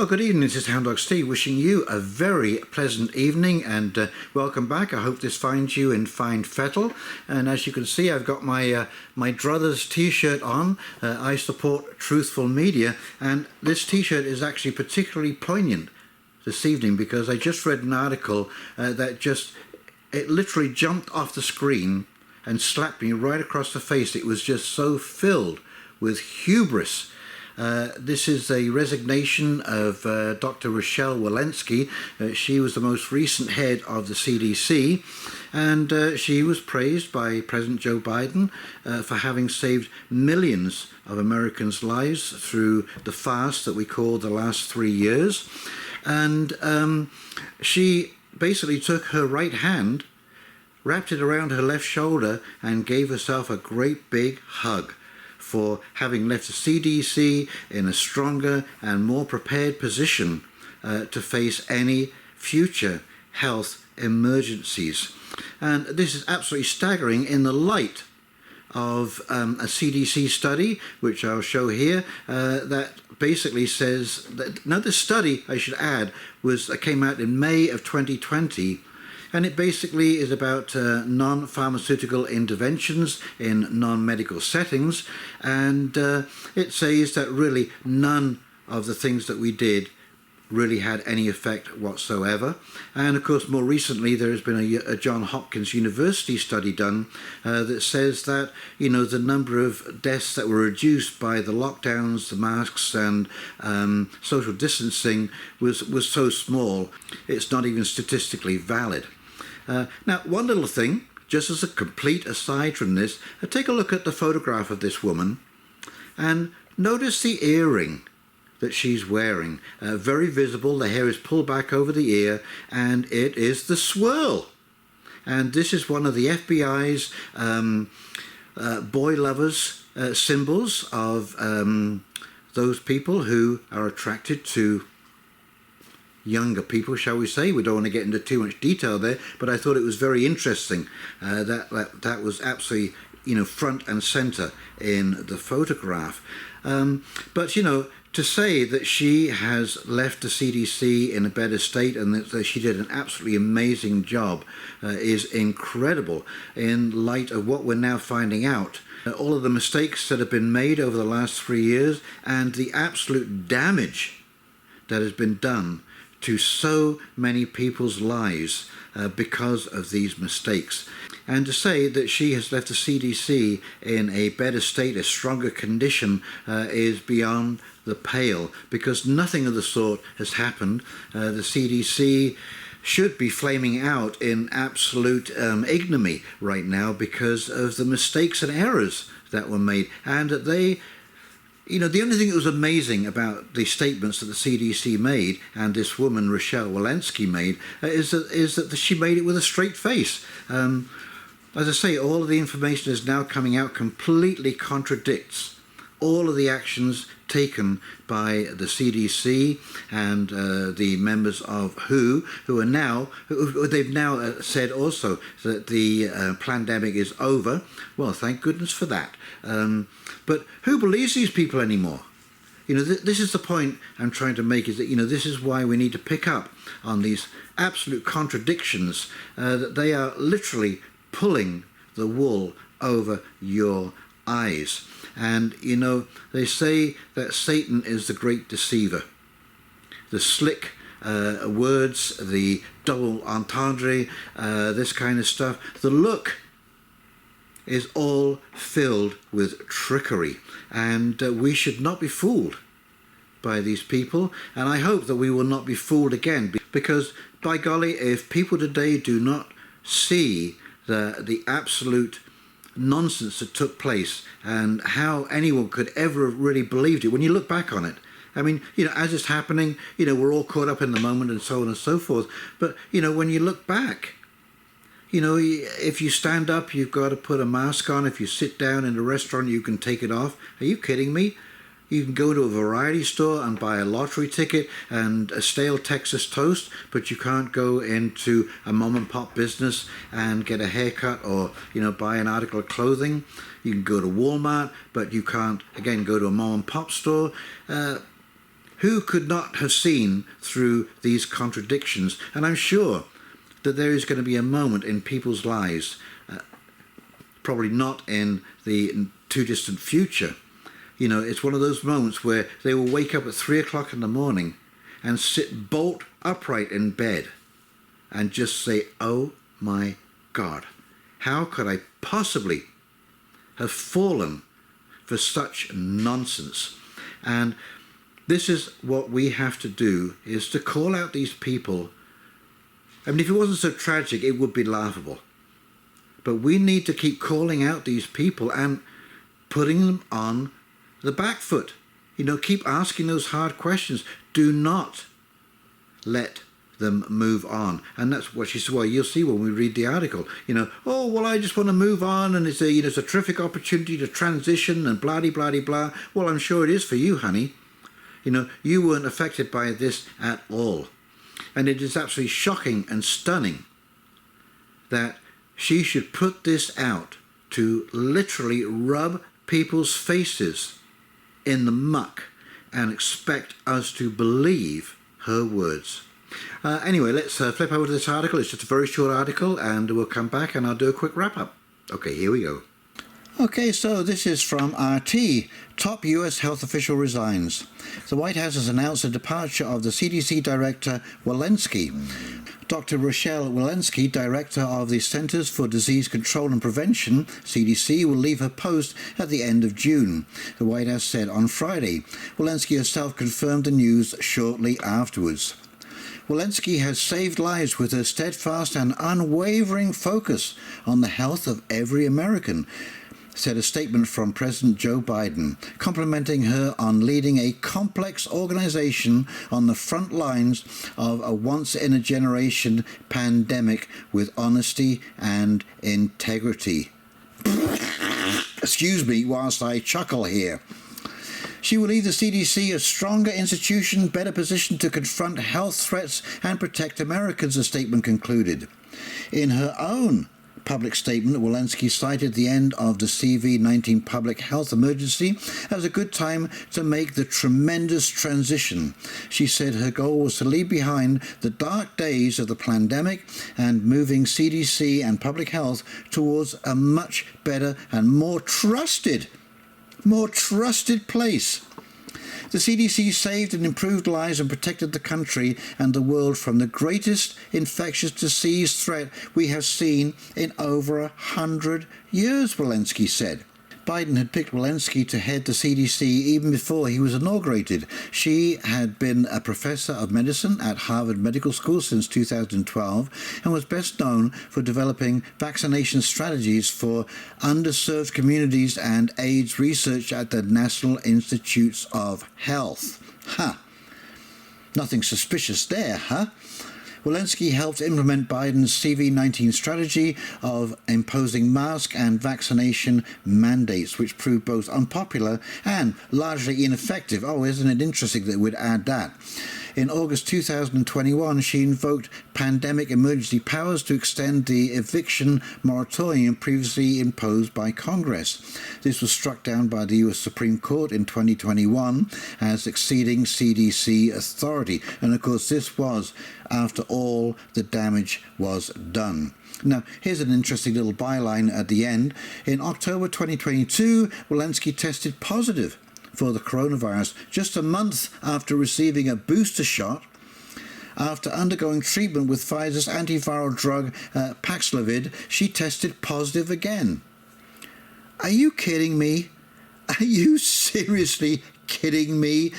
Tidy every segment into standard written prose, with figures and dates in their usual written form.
Well, good evening. This is Houndog Steve wishing you a very pleasant evening and welcome back. I hope this finds you in fine fettle. And as you can see, I've got my Druthers t-shirt on. I support truthful media, and this t-shirt is actually particularly poignant this evening because I just read an article it literally jumped off the screen and slapped me right across the face. It was just so filled with hubris. This is a resignation of Dr. Rochelle Walensky. She was the most recent head of the CDC, and she was praised by President Joe Biden for having saved millions of Americans' lives through the fast that we call the last 3 years. And she basically took her right hand, wrapped it around her left shoulder, and gave herself a great big hug for having left the CDC in a stronger and more prepared position to face any future health emergencies. And this is absolutely staggering in the light of a CDC study, which I'll show here, that basically says that, now this study, I should add, came out in May of 2020, and it basically is about non-pharmaceutical interventions in non-medical settings, and it says that really none of the things that we did really had any effect whatsoever. And of course, more recently there has been a Johns Hopkins University study done that says that, you know, the number of deaths that were reduced by the lockdowns, the masks, and social distancing was so small it's not even statistically valid. Now, one little thing, just as a complete aside from this, take a look at the photograph of this woman and notice the earring that she's wearing. Very visible, the hair is pulled back over the ear, and it is the swirl. And this is one of the FBI's boy lovers symbols of those people who are attracted to younger people, shall we say. We don't want to get into too much detail there, but I thought it was very interesting that was absolutely, you know, front and center in the photograph. But, you know, to say that she has left the CDC in a better state and that she did an absolutely amazing job is incredible in light of what we're now finding out. All of the mistakes that have been made over the last 3 years and the absolute damage that has been done to so many people's lives because of these mistakes. And to say that she has left the CDC in a better state, a stronger condition, is beyond the pale, because nothing of the sort has happened. The CDC should be flaming out in absolute ignominy right now because of the mistakes and errors that were made, and that they, you know, the only thing that was amazing about the statements that the CDC made and this woman, Rochelle Walensky, made is that she made it with a straight face. As I say, all of the information is now coming out completely contradicts all of the actions taken by the CDC and the members of WHO, they've now said also that the pandemic is over. Well, thank goodness for that. But who believes these people anymore? You know, this is the point I'm trying to make, is that, you know, this is why we need to pick up on these absolute contradictions, that they are literally pulling the wool over your eyes. And, you know, they say that Satan is the great deceiver. The slick words, the double entendre, this kind of stuff. The look is all filled with trickery, and we should not be fooled by these people, and I hope that we will not be fooled again, because by golly, if people today do not see the absolute nonsense that took place and how anyone could ever have really believed it, when you look back on it, I mean, you know, as it's happening, you know, we're all caught up in the moment and so on and so forth, but, you know, when you look back, you know, if you stand up, you've got to put a mask on. If you sit down in a restaurant, you can take it off. Are you kidding me? You can go to a variety store and buy a lottery ticket and a stale Texas toast, but you can't go into a mom and pop business and get a haircut or, you know, buy an article of clothing. You can go to Walmart, but you can't, again, go to a mom and pop store. who could not have seen through these contradictions? And I'm sure that there is going to be a moment in people's lives, probably not in the too distant future. You know, it's one of those moments where they will wake up at 3 o'clock in the morning and sit bolt upright in bed and just say, oh my God, how could I possibly have fallen for such nonsense? And this is what we have to do, is to call out these people. I mean, if it wasn't so tragic, it would be laughable. But we need to keep calling out these people and putting them on the back foot. You know, keep asking those hard questions. Do not let them move on. And that's what she said. Well, you'll see when we read the article, you know, oh, well, I just want to move on, and it's a, you know, it's a terrific opportunity to transition and blah, blah, blah, blah. Well, I'm sure it is for you, honey. You know, you weren't affected by this at all. And it is absolutely shocking and stunning that she should put this out to literally rub people's faces in the muck and expect us to believe her words. Anyway, let's flip over to this article. It's just a very short article, and we'll come back and I'll do a quick wrap-up. Okay, here we go. Okay, so this is from RT. Top U.S. health official resigns. The White House has announced the departure of the CDC Director Walensky. Dr. Rochelle Walensky, Director of the Centers for Disease Control and Prevention, CDC, will leave her post at the end of June, the White House said on Friday. Walensky herself confirmed the news shortly afterwards. Walensky has saved lives with her steadfast and unwavering focus on the health of every American, said a statement from President Joe Biden, complimenting her on leading a complex organization on the front lines of a once-in-a-generation pandemic with honesty and integrity. Excuse me whilst I chuckle here. She will leave the CDC a stronger institution, better positioned to confront health threats and protect Americans, the statement concluded. In her own public statement, Walensky cited the end of the CV-19 public health emergency as a good time to make the tremendous transition. She said her goal was to leave behind the dark days of the pandemic and moving CDC and public health towards a much better and more trusted place. The CDC saved and improved lives and protected the country and the world from the greatest infectious disease threat we have seen in over 100 years, Walensky said. Biden had picked Walensky to head the CDC even before he was inaugurated. She had been a professor of medicine at Harvard Medical School since 2012 and was best known for developing vaccination strategies for underserved communities and AIDS research at the National Institutes of Health. Nothing suspicious there, huh? Walensky helped implement Biden's CV-19 strategy of imposing mask and vaccination mandates, which proved both unpopular and largely ineffective. Oh, isn't it interesting that we'd add that? In August 2021, she invoked pandemic emergency powers to extend the eviction moratorium previously imposed by Congress. This was struck down by the U.S. Supreme Court in 2021 as exceeding CDC authority. And of course, this was after all the damage was done. Now, here's an interesting little byline at the end. In October 2022, Walensky tested positive for the coronavirus just a month after receiving a booster shot. After undergoing treatment with Pfizer's antiviral drug Paxlovid, she tested positive again. Are you kidding me? Are you seriously kidding me?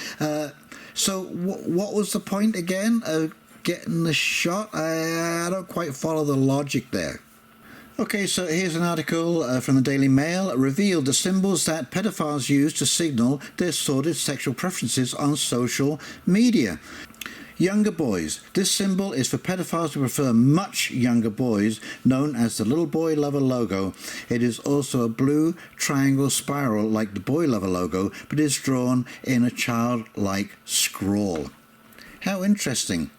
So what was the point again of getting the shot? I don't quite follow the logic there. Okay, so here's an article from the Daily Mail. Revealed the symbols that pedophiles use to signal their sordid sexual preferences on social media. Younger boys. This symbol is for pedophiles who prefer much younger boys, known as the Little Boy Lover logo. It is also a blue triangle spiral like the Boy Lover logo, but is drawn in a childlike scrawl. How interesting.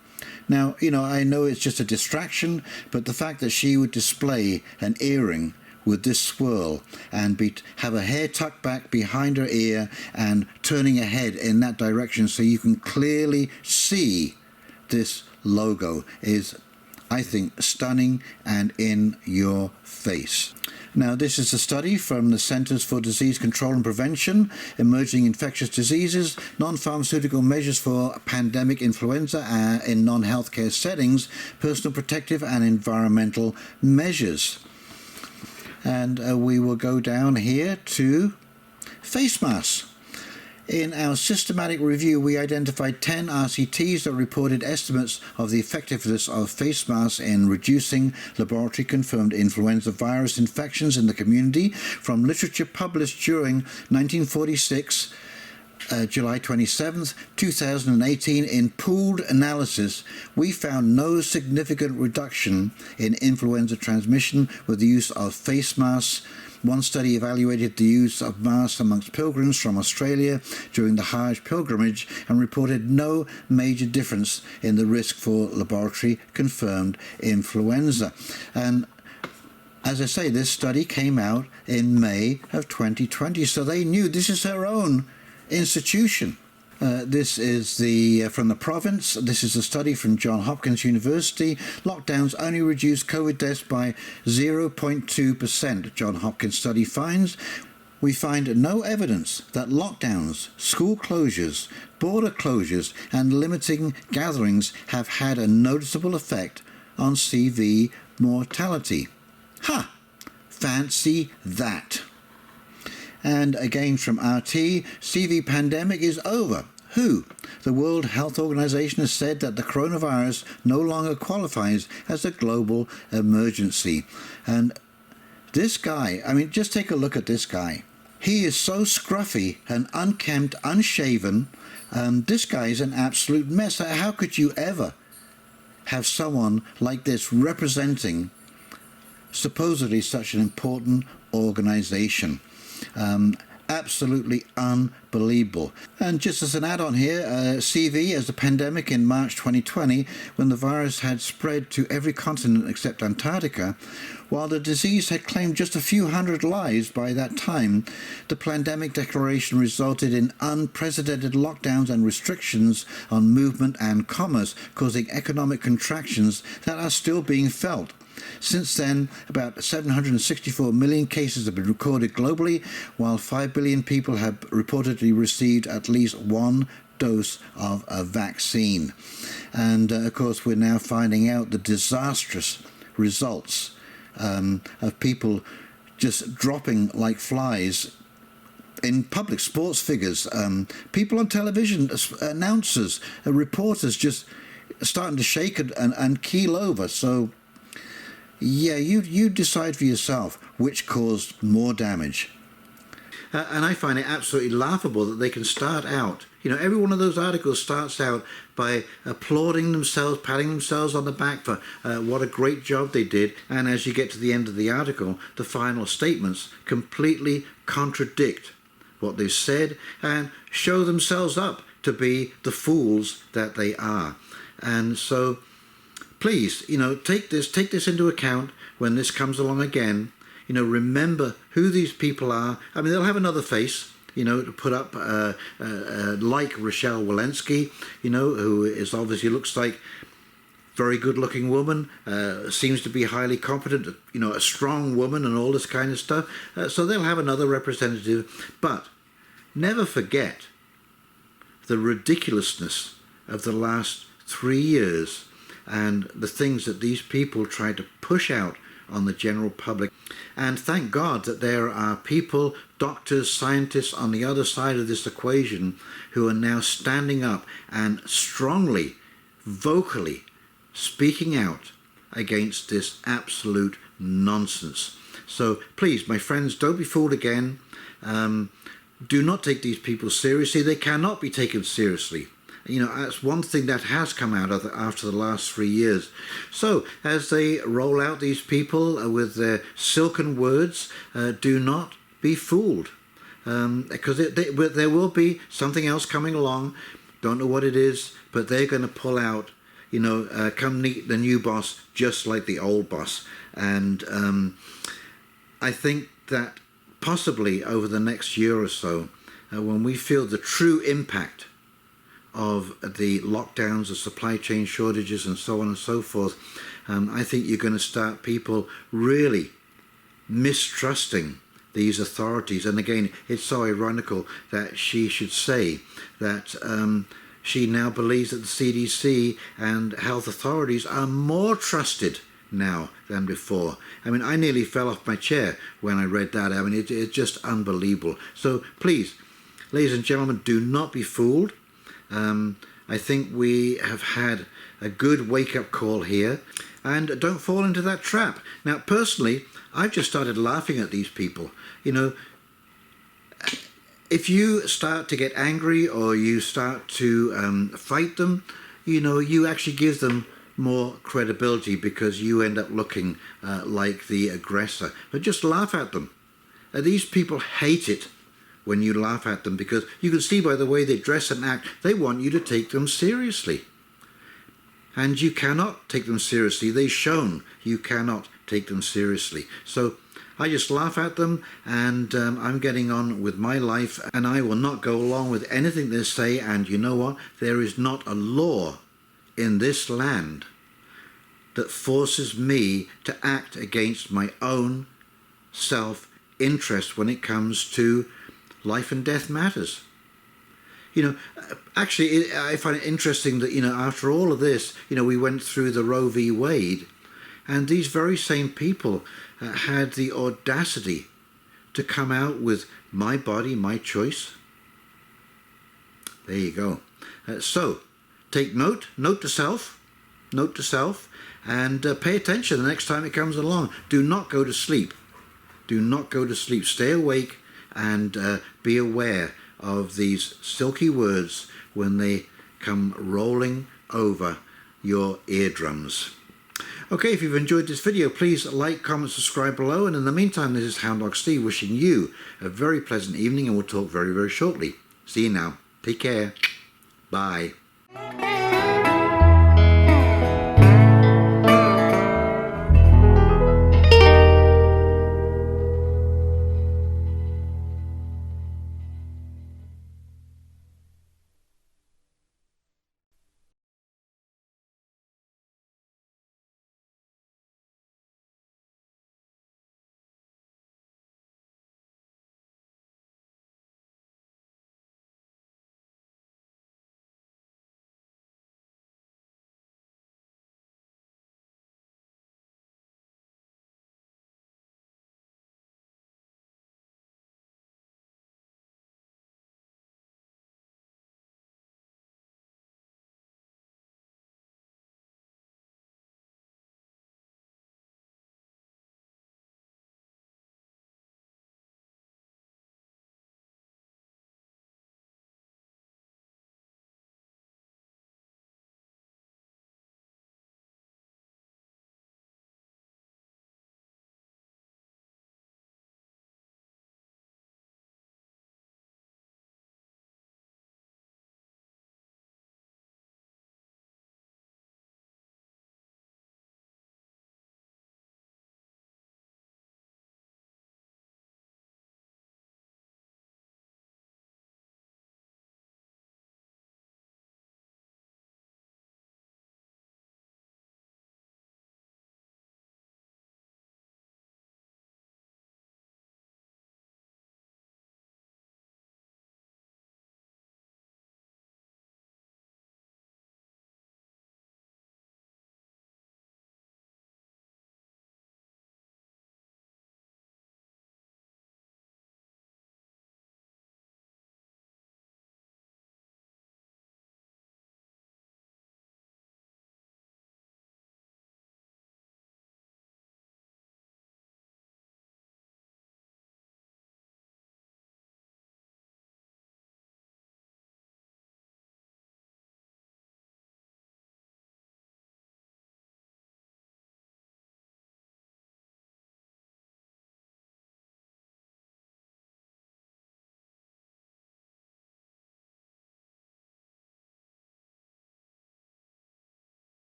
Now, you know, I know it's just a distraction, but the fact that she would display an earring with this swirl and have a hair tucked back behind her ear and turning her head in that direction so you can clearly see this logo is, I think, stunning and in your face. Now, this is a study from the Centers for Disease Control and Prevention, Emerging Infectious Diseases, Non-Pharmaceutical Measures for Pandemic Influenza in Non-Healthcare Settings, Personal Protective and Environmental Measures. And we will go down here to face masks. In our systematic review, we identified 10 RCTs that reported estimates of the effectiveness of face masks in reducing laboratory-confirmed influenza virus infections in the community from literature published during 1946, July 27th, 2018. In pooled analysis, we found no significant reduction in influenza transmission with the use of face masks. One study evaluated the use of masks amongst pilgrims from Australia during the Hajj pilgrimage and reported no major difference in the risk for laboratory-confirmed influenza. And as I say, this study came out in May of 2020, so they knew this is their own institution. This is from the province. This is a study from Johns Hopkins University. Lockdowns only reduced COVID deaths by 0.2%, Johns Hopkins study finds. We find no evidence that lockdowns, school closures, border closures, and limiting gatherings have had a noticeable effect on CV mortality. Ha! Fancy that. And again from RT, CV pandemic is over. Who? The World Health Organization has said that the coronavirus no longer qualifies as a global emergency. And this guy, I mean, just take a look at this guy. He is so scruffy and unkempt, unshaven. This guy is an absolute mess. How could you ever have someone like this representing supposedly such an important organization? Absolutely unbelievable. And just as an add-on here, CV as the pandemic in March 2020, when the virus had spread to every continent except Antarctica, while the disease had claimed just a few hundred lives by that time, the pandemic declaration resulted in unprecedented lockdowns and restrictions on movement and commerce, causing economic contractions that are still being felt. Since then, about 764 million cases have been recorded globally, while 5 billion people have reportedly received at least one dose of a vaccine. And of course, we're now finding out the disastrous results of people just dropping like flies in public, sports figures, people on television, announcers, reporters just starting to shake and keel over. So yeah, you decide for yourself which caused more damage. And I find it absolutely laughable that they can start out, every one of those articles starts out by applauding themselves, patting themselves on the back for what a great job they did. And as you get to the end of the article, the final statements completely contradict what they've said and show themselves up to be the fools that they are. And so please, take this into account when this comes along again. Remember who these people are. I mean, they'll have another face, to put up, like Rochelle Walensky, who is obviously looks like very good-looking woman, seems to be highly competent, a strong woman and all this kind of stuff. So they'll have another representative. But never forget the ridiculousness of the last 3 years and the things that these people try to push out on the general public. And thank God that there are people, doctors, scientists on the other side of this equation who are now standing up and strongly, vocally speaking out against this absolute nonsense. So please, my friends, don't be fooled again. Do not take these people seriously. They cannot be taken seriously. That's one thing that has come out of after the last 3 years. So as they roll out these people with their silken words, do not be fooled. Because there will be something else coming along. Don't know what it is, but they're going to pull out, come meet the new boss just like the old boss. And I think that possibly over the next year or so, when we feel the true impact of the lockdowns, the supply chain shortages and so on and so forth, I think you're going to start people really mistrusting these authorities. And again, it's so ironical that she should say that she now believes that the CDC and health authorities are more trusted now than before. I mean, I nearly fell off my chair when I read that. I mean, it's just unbelievable. So please, ladies and gentlemen, do not be fooled. I think we have had a good wake-up call here, and don't fall into that trap. Now, personally, I've just started laughing at these people. You know, if you start to get angry or you start to fight them, you know, you actually give them more credibility because you end up looking like the aggressor. But just laugh at them. These people hate it when you laugh at them, because you can see by the way they dress and act, they want you to take them seriously. And you cannot take them seriously. They've shown you cannot take them seriously. So I just laugh at them, and I'm getting on with my life, and I will not go along with anything they say. And you know what? There is not a law in this land that forces me to act against my own self-interest when it comes to life and death matters. You know, actually, I find it interesting that, you know, after all of this, you know, we went through the Roe v. Wade, and these very same people had the audacity to come out with my body, my choice. There you go. So, take note to self, and pay attention the next time it comes along. Do not go to sleep. Do not go to sleep. Stay awake and be aware of these silky words when they come rolling over your eardrums. Okay, if you've enjoyed this video, please like, comment, subscribe below. And in the meantime, this is Houndog Steve wishing you a very pleasant evening, and we'll talk very, very shortly. See you now. Take care. Bye.